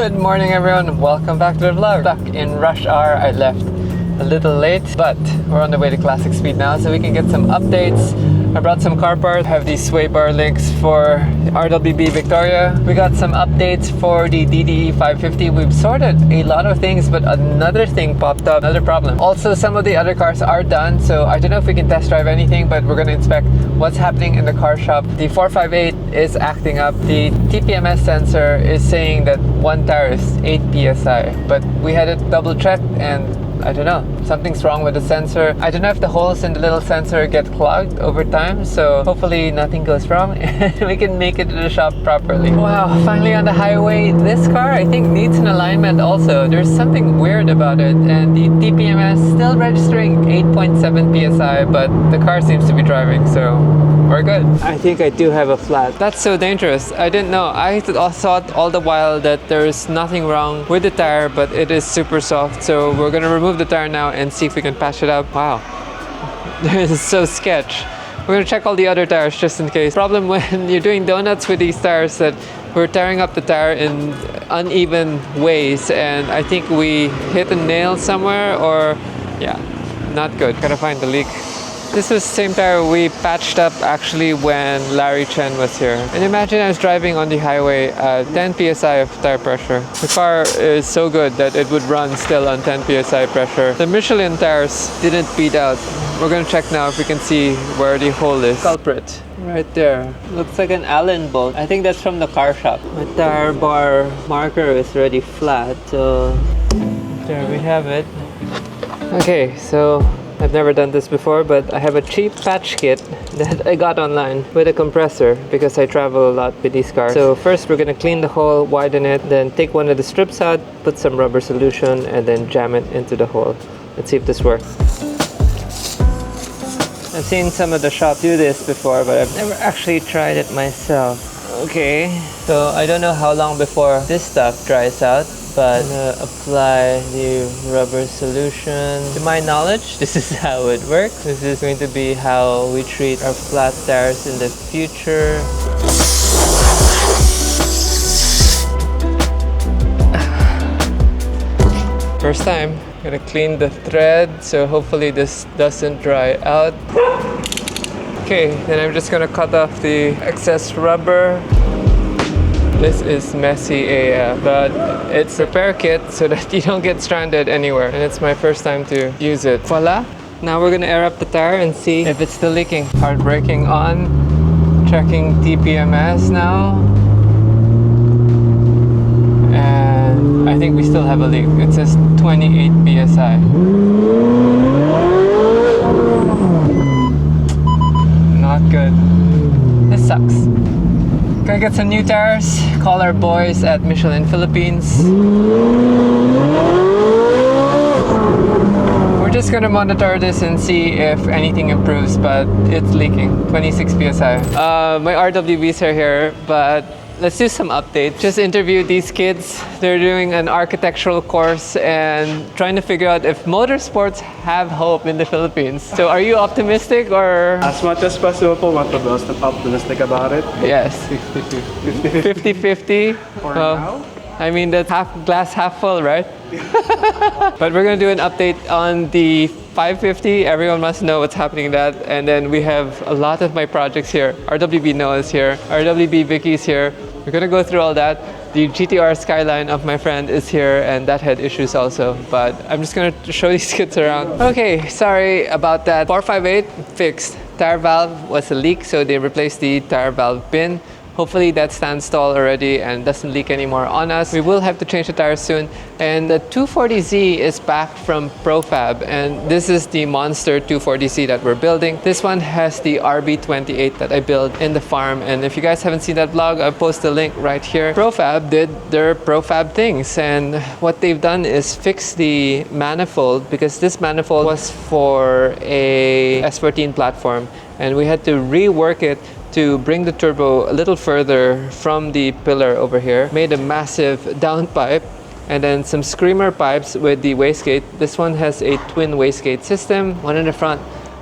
Good morning everyone, welcome back to the vlog. Stuck in rush hour, I left a little late, but we're on the way to Classic Speed now so we can get some updates. I brought some car parts. I have these sway bar links for RWB Victoria. We got some updates for the DDE 550. We've sorted a lot of things, but another thing popped up, another problem. Also, some of the other cars are done, so I don't know if we can test drive anything, but we're gonna inspect what's happening in the car shop. The 458 is acting up. The TPMS sensor is saying that one tire is 8 PSI, but we had it double checked and I don't know, something's wrong with the sensor. I don't know if the holes in the little sensor get clogged over time, so hopefully nothing goes wrong and we can make it to the shop properly. Wow, finally on the highway. This car I think needs an alignment also. There's something weird about it, and the TPMS still registering 8.7 PSI, but the car seems to be driving, so we're good. I think I do have a flat. That's so dangerous. I didn't know. I thought all the while that there's nothing wrong with the tire, but it is super soft, so we're gonna remove the tire now and see if we can patch it up. Wow, this is so sketch. We're gonna check all the other tires just in case. Problem when you're doing donuts with these tires that we're tearing up the tire in uneven ways, and I think we hit a nail somewhere, or yeah, not good. Gotta find the leak. This was the same tire we patched up actually when Larry Chen was here. And imagine I was driving on the highway at 10 PSI of tire pressure. The car is so good that it would run still on 10 PSI pressure. The Michelin tires didn't beat out. We're gonna check now if we can see where the hole is. Culprit. Right there. Looks like an Allen bolt. I think that's from the car shop. My tire bar marker is already flat, so there we have it. Okay, so I've never done this before, but I have a cheap patch kit that I got online with a compressor because I travel a lot with these cars. So first we're gonna clean the hole, widen it, then take one of the strips out, put some rubber solution, and then jam it into the hole. Let's see if this works. I've seen some of the shop do this before, but I've never actually tried it myself. Okay, so I don't know how long before this stuff dries out, but I'm gonna apply the rubber solution. To my knowledge, this is how it works. This is going to be how we treat our flat tires in the future. First time, I'm gonna clean the thread, so hopefully this doesn't dry out. Okay, then I'm just gonna cut off the excess rubber. This is messy AF, but it's a repair kit so that you don't get stranded anywhere. And it's my first time to use it. Voila! Now we're gonna air up the tire and see if it's still leaking. Hard braking on. Checking TPMS now. And I think we still have a leak. It says 28 PSI. Not good. This sucks. Gonna get some new tires, call our boys at Michelin Philippines. We're just gonna monitor this and see if anything improves, but it's leaking, 26 PSI. My RWBs are here, but let's do some updates. Just interviewed these kids. They're doing an architectural course and trying to figure out if motorsports have hope in the Philippines. So are you optimistic or? As much as possible po, want to be optimistic about it. Yes. 50-50. 50-50. For now? I mean, that's glass half full, right? But we're gonna do an update on the 550. Everyone must know what's happening in that. And then we have a lot of my projects here. RWB Noah is here. RWB Vicky is here. We're gonna go through all that. The GTR Skyline of my friend is here, and that had issues also. But I'm just gonna show these kids around. Okay, sorry about that. 458 fixed. Tire valve was a leak, so they replaced the tire valve pin. Hopefully that stands tall already and doesn't leak anymore on us. We will have to change the tires soon. And the 240Z is back from Profab, and this is the monster 240Z that we're building. This one has the RB28 that I built in the farm, and if you guys haven't seen that vlog, I'll post the link right here. Profab did their Profab things, and what they've done is fix the manifold, because this manifold was for a S14 platform, and we had to rework it to bring the turbo a little further from the pillar over here. Made a massive downpipe and then some screamer pipes with the wastegate. This one has a twin wastegate system, one in the front,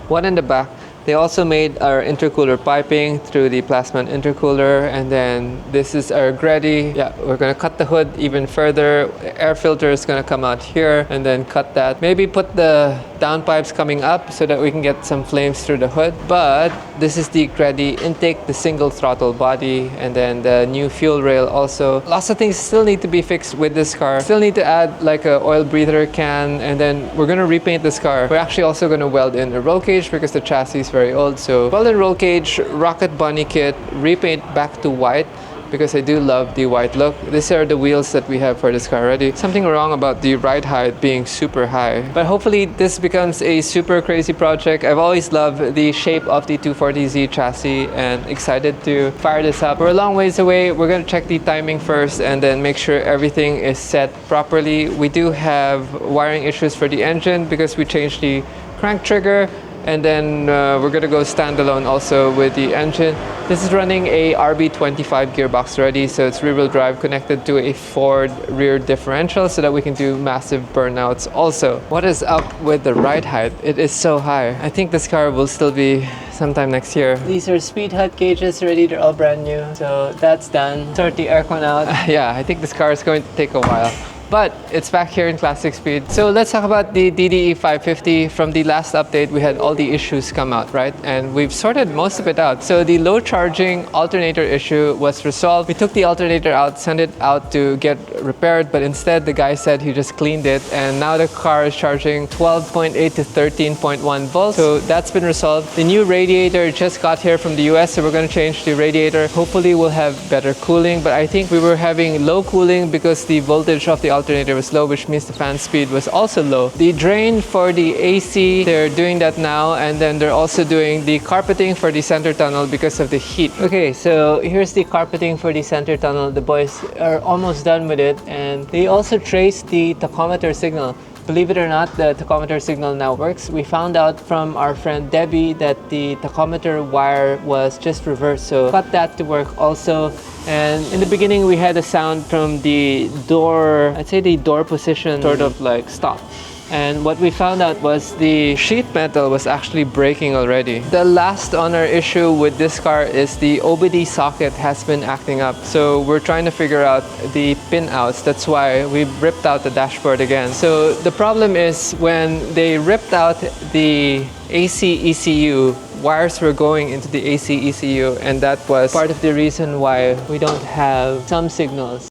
one in the back. They also made our intercooler piping through the plasma intercooler, and then this is our Greddy. Yeah, we're gonna cut the hood even further. Air filter is gonna come out here, and then cut that. Maybe put the downpipes coming up so that we can get some flames through the hood. But this is the Greddy intake, the single throttle body, and then the new fuel rail also. Lots of things still need to be fixed with this car. Still need to add like a oil breather can, and then we're gonna repaint this car. We're actually also gonna weld in a roll cage because the chassis is very old. So weld and roll cage, rocket bunny kit, repaint back to white, because I do love the white look. These are the wheels that we have for this car already. Something wrong about the ride height being super high. But hopefully this becomes a super crazy project. I've always loved the shape of the 240Z chassis and excited to fire this up. We're a long ways away. We're gonna check the timing first and then make sure everything is set properly. We do have wiring issues for the engine because we changed the crank trigger. And then we're gonna go standalone also with the engine. This is running a RB25 gearbox already, so it's rear-wheel drive connected to a Ford rear differential so that we can do massive burnouts also. What is up with the ride height? It is so high. I think this car will still be sometime next year. These are speed height gauges already, they're all brand new. So that's done. Sort the aircon out. Yeah, I think this car is going to take a while. But it's back here in classic speed. So let's talk about the DDE 550. From the last update, we had all the issues come out, right? And we've sorted most of it out. So the low charging alternator issue was resolved. We took the alternator out, sent it out to get repaired, but instead the guy said he just cleaned it, and now the car is charging 12.8 to 13.1 volts. So that's been resolved. The new radiator just got here from the US, so we're gonna change the radiator. Hopefully we'll have better cooling, but I think we were having low cooling because the voltage of the alternator was low, which means the fan speed was also low. The drain for the AC, they're doing that now, and then they're also doing the carpeting for the center tunnel because of the heat. Okay, so here's the carpeting for the center tunnel. The boys are almost done with it, and they also traced the tachometer signal. Believe it or not, the tachometer signal now works. We found out from our friend Debbie that the tachometer wire was just reversed, so got that to work also. And in the beginning we had a sound from the door, I'd say the door position sort of like stopped. And what we found out was the sheet metal was actually breaking already. The last on our issue with this car is the OBD socket has been acting up. So we're trying to figure out the pin outs. That's why we ripped out the dashboard again. So the problem is when they ripped out the AC ECU, wires were going into the AC ECU, and that was part of the reason why we don't have some signals.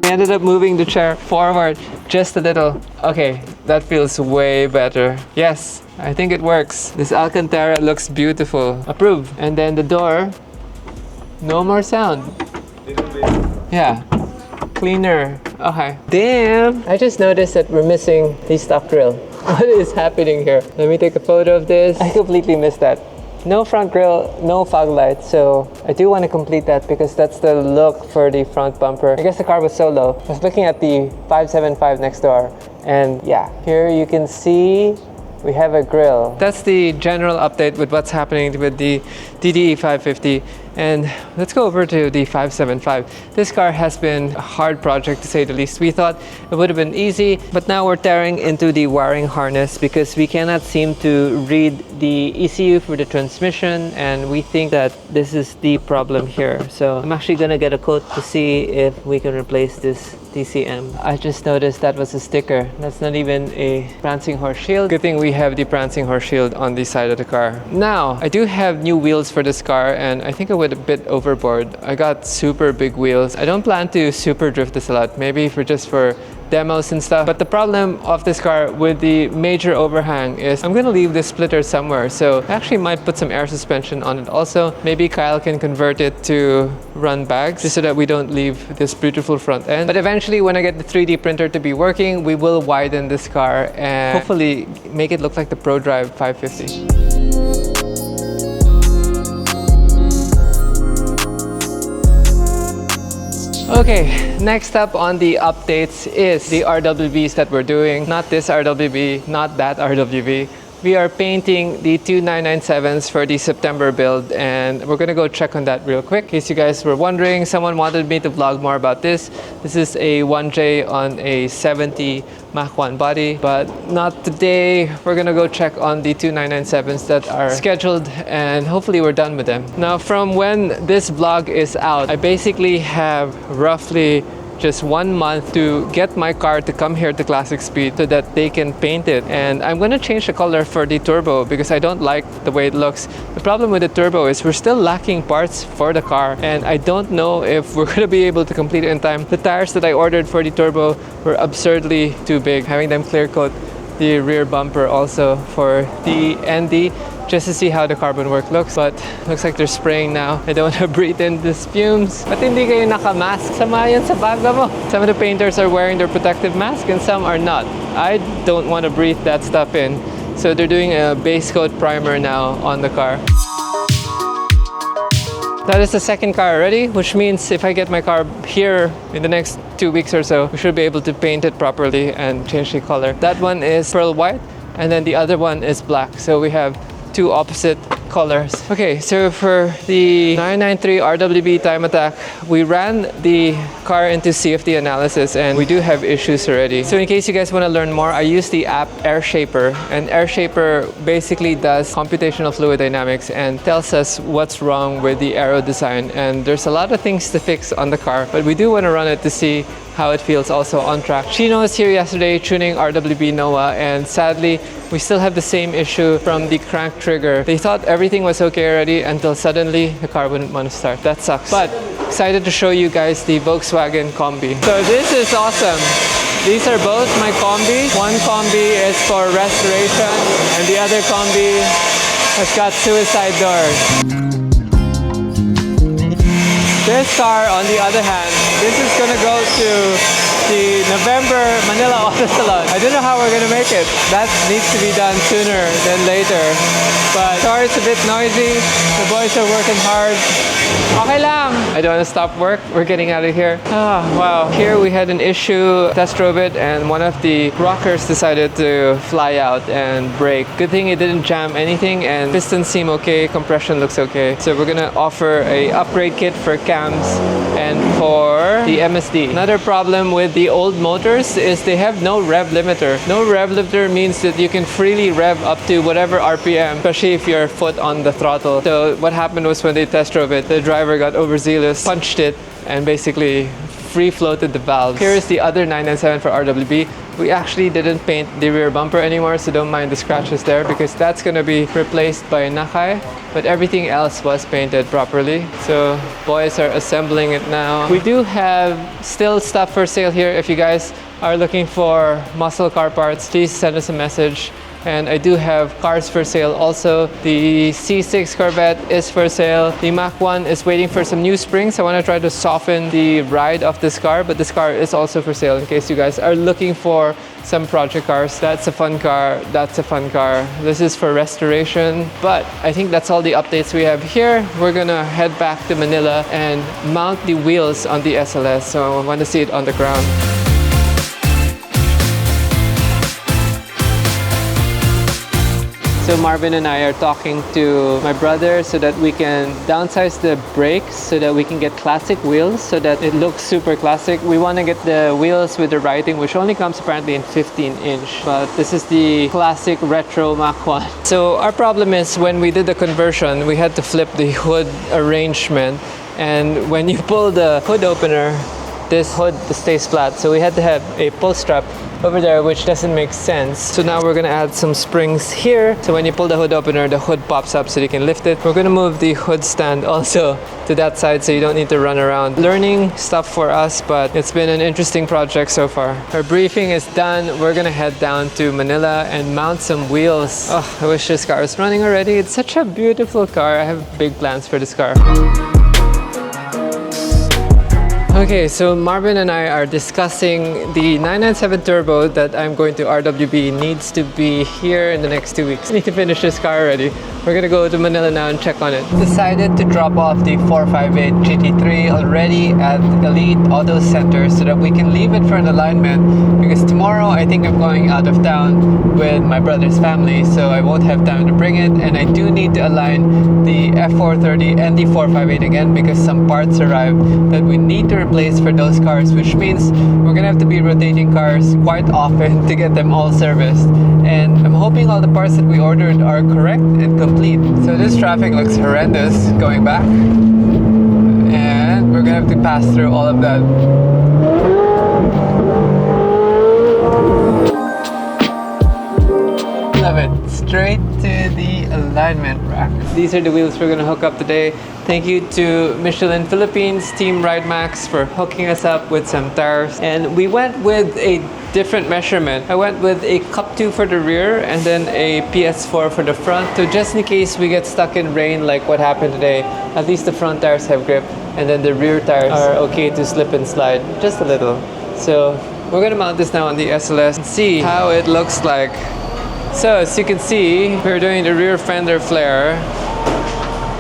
We ended up moving the chair forward just a little. Okay, that feels way better. Yes, I think it works. This Alcantara looks beautiful. Approve. And then the door, no more sound. Yeah, cleaner. Okay. Damn! I just noticed that we're missing the stock grille. What is happening here? Let me take a photo of this. I completely missed that. No front grille, no fog lights, so I do want to complete that because that's the look for the front bumper. I guess the car was so low. I was looking at the 575 next door, and yeah, here you can see we have a grille. That's the general update with what's happening with the DDE 550. And let's go over to the 575. This car has been a hard project to say the least. We thought it would have been easy, but now we're tearing into the wiring harness because we cannot seem to read the ECU for the transmission, and we think that this is the problem here. So I'm actually gonna get a quote to see if we can replace this TCM. I just noticed that was a sticker. That's not even a prancing horse shield. Good thing we have the prancing horse shield on the side of the car. Now, I do have new wheels for this car, and I think I went a bit overboard. I got super big wheels. I don't plan to super drift this a lot, maybe just for demos and stuff. But the problem of this car with the major overhang is I'm gonna leave this splitter somewhere, so I actually might put some air suspension on it also. Maybe Kyle can convert it to run bags just so that we don't leave this beautiful front end. But eventually when I get the 3D printer to be working, we will widen this car and hopefully make it look like the ProDrive 550. Okay, next up on the updates is the RWBs that we're doing. Not this RWB, not that RWB, we are painting the two 997s for the September build, and we're gonna go check on that real quick. In case you guys were wondering, someone wanted me to vlog more about this. This is a 1J on a 70 Mach 1 body, but not today. We're gonna go check on the two 997s that are scheduled, and hopefully we're done with them. Now, from when this vlog is out, I basically have roughly just 1 month to get my car to come here to Classic Speed so that they can paint it. And I'm gonna change the color for the turbo because I don't like the way it looks. The problem with the turbo is we're still lacking parts for the car, and I don't know if we're gonna be able to complete it in time. The tires that I ordered for the turbo were absurdly too big, having them clear coat the rear bumper also for the ND, just to see how the carbon work looks. But looks like they're spraying now. I don't want to breathe in these fumes. But hindi kayo naka-mask. Sama yan sa baga mo. Some of the painters are wearing their protective mask and some are not. I don't want to breathe that stuff in. So they're doing a base coat primer now on the car. That is the second car already, which means if I get my car here in the next 2 weeks or so, we should be able to paint it properly and change the color. That one is pearl white, and then the other one is black. So we have two opposite colors. Okay, so for the 993 RWB time attack, we ran the car into CFD analysis and we do have issues already. So in case you guys want to learn more, I use the app AirShaper, and AirShaper basically does computational fluid dynamics and tells us what's wrong with the aero design. And there's a lot of things to fix on the car, but we do want to run it to see how it feels also on track. Chino was here yesterday tuning RWB Noah, and sadly we still have the same issue from the crank trigger. They thought everything was okay already until suddenly the car wouldn't want to start. That sucks. But excited to show you guys the Volkswagen Combi. So this is awesome. These are both my Combis. One Combi is for restoration and the other Combi has got suicide doors. This car, on the other hand, this is gonna go to the November Manila Auto Salon. I don't know how we're gonna make it. That needs to be done sooner than later. But sorry, it's a bit noisy. The boys are working hard. Okay lang. I don't want to stop work. We're getting out of here. Ah, wow. Here we had an issue. Test drove it, and one of the rockers decided to fly out and break. Good thing it didn't jam anything, and pistons seem okay. Compression looks okay. So we're gonna offer a upgrade kit for cams and for the MSD. Another problem with the old motors is they have no rev limiter. No rev limiter means that you can freely rev up to whatever RPM, especially if your foot on the throttle. So what happened was when they test drove it, the driver got overzealous, punched it, and basically free floated the valves. Here is the other 997 for RWB. We actually didn't paint the rear bumper anymore, so don't mind the scratches there because that's gonna be replaced by Nakai, but everything else was painted properly. So boys are assembling it now. We do have still stuff for sale here. If you guys are looking for muscle car parts, please send us a message. And I do have cars for sale also. The C6 Corvette is for sale. The Mach 1 is waiting for some new springs. I want to try to soften the ride of this car, but this car is also for sale in case you guys are looking for some project cars. That's a fun car. That's a fun car. This is for restoration. But I think that's all the updates we have here. We're gonna head back to Manila and mount the wheels on the SLS. So I want to see it on the ground. So Marvin and I are talking to my brother so that we can downsize the brakes so that we can get classic wheels so that it looks super classic. We want to get the wheels with the writing, which only comes apparently in 15-inch. But this is the classic retro Mach 1. So our problem is when we did the conversion, we had to flip the hood arrangement. And when you pull the hood opener, this hood stays flat. So we had to have a pull strap over there, which doesn't make sense. So now we're gonna add some springs here. So when you pull the hood opener, the hood pops up so you can lift it. We're gonna move the hood stand also to that side so you don't need to run around. Learning stuff for us, but it's been an interesting project so far. Our briefing is done. We're gonna head down to Manila and mount some wheels. Oh, I wish this car was running already. It's such a beautiful car. I have big plans for this car. Okay, so Marvin and I are discussing the 997 Turbo that I'm going to RWB needs to be here in the next 2 weeks. I need to finish this car already. We're gonna go to Manila now and check on it. Decided to drop off the 458 GT3 already at Elite Auto Center so that we can leave it for an alignment, because tomorrow I think I'm going out of town with my brother's family, so I won't have time to bring it, and I do need to align the F430 and the 458 again because some parts arrived that we need to replace for those cars, which means we're gonna have to be rotating cars quite often to get them all serviced. And I'm hoping all the parts that we ordered are correct and complete. So this traffic looks horrendous going back, and we're gonna have to pass through all of that. Love it. Straight to the alignment rack. These are the wheels we're gonna hook up today. Thank you to Michelin Philippines, Team Ride Max, for hooking us up with some tires. And we went with a different measurement. I went with a Cup 2 for the rear and then a PS4 for the front. So just in case we get stuck in rain like what happened today, at least the front tires have grip, and then the rear tires are okay to slip and slide just a little. So we're gonna mount this now on the SLS and see how it looks like. So as you can see, we're doing the rear fender flare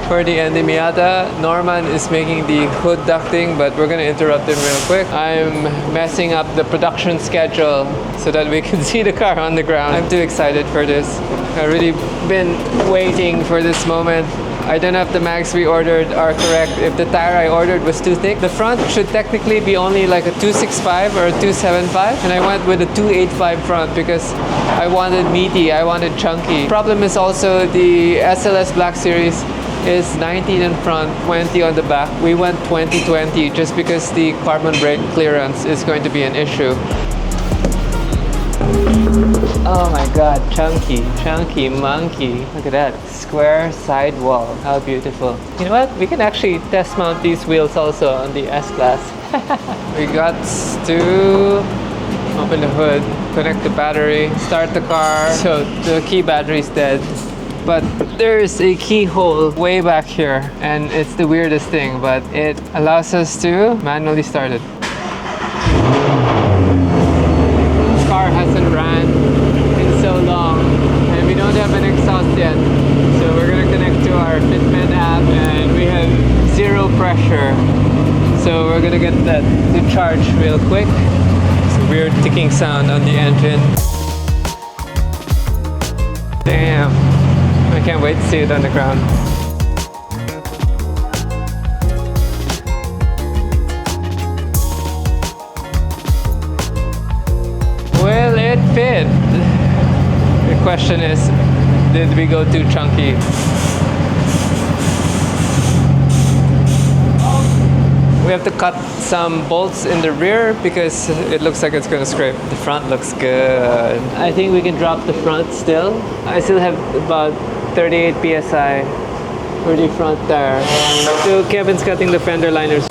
for the Miata. Norman is making the hood ducting, but we're gonna interrupt him real quick. I'm messing up the production schedule so that we can see the car on the ground. I'm too excited for this. I've really been waiting for this moment. I don't know if the mags we ordered are correct. If the tire I ordered was too thick, the front should technically be only like a 265 or a 275, and I went with a 285 front because I wanted meaty, I wanted chunky. Problem is also the SLS Black Series is 19 in front, 20 on the back. We went 20-20 just because the carbon brake clearance is going to be an issue. Oh my god, chunky monkey. Look at that, square sidewall. How beautiful. You know what? We can actually test mount these wheels also on the S-Class. We got to open the hood, connect the battery, start the car. So the key battery is dead, but there is a keyhole way back here, and it's the weirdest thing, but it allows us to manually start it. This car hasn't ran in so long, and we don't have an exhaust yet, so we're gonna connect to our Fitment app, and we have zero pressure, so we're gonna get that to charge real quick. It's a weird ticking sound on the engine. Damn, I can't wait to see it on the ground. Will it fit? The question is, did we go too chunky? We have to cut some bolts in the rear because it looks like it's going to scrape. The front looks good. I think we can drop the front still. I still have about 38 psi for the front tire. So Kevin's cutting the fender liners.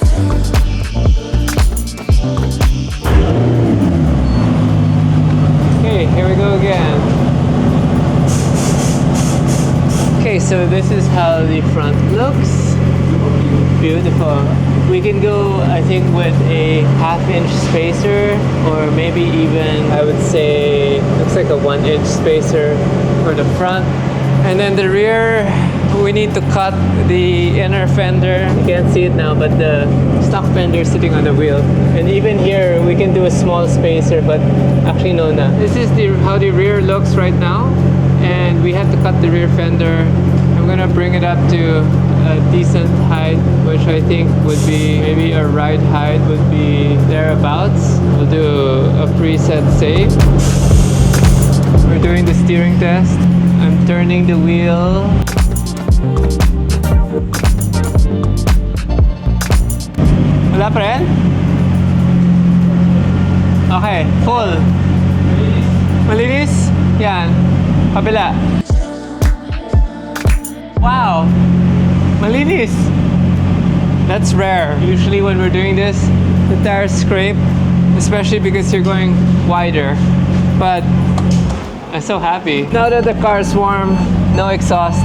Okay, here we go again. Okay, so this is how the front looks. Beautiful. We can go, I think, with a half-inch spacer, or maybe even, I would say, looks like a 1-inch spacer for the front. And then the rear, we need to cut the inner fender. You can't see it now, but the stock fender is sitting on the wheel. And even here, we can do a small spacer, but actually no. This is how the rear looks right now, and we have to cut the rear fender. I'm gonna bring it up to a decent height, which I think would be maybe a ride height would be thereabouts. We'll do a preset save. We're doing the steering test. I'm turning the wheel. Wala pa rin? Okay, full. Malinis? Yan. Kabila. Wow! Malinis! That's rare. Usually when we're doing this, the tires scrape, especially because you're going wider. But I'm so happy. Now that the car's warm, no exhaust.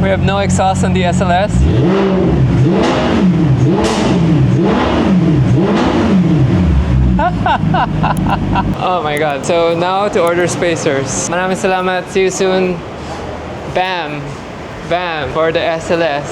We have no exhaust on the SLS. Oh my god. So now to order spacers. Maraming salamat. See you soon. Bam! Bam! For the SLS.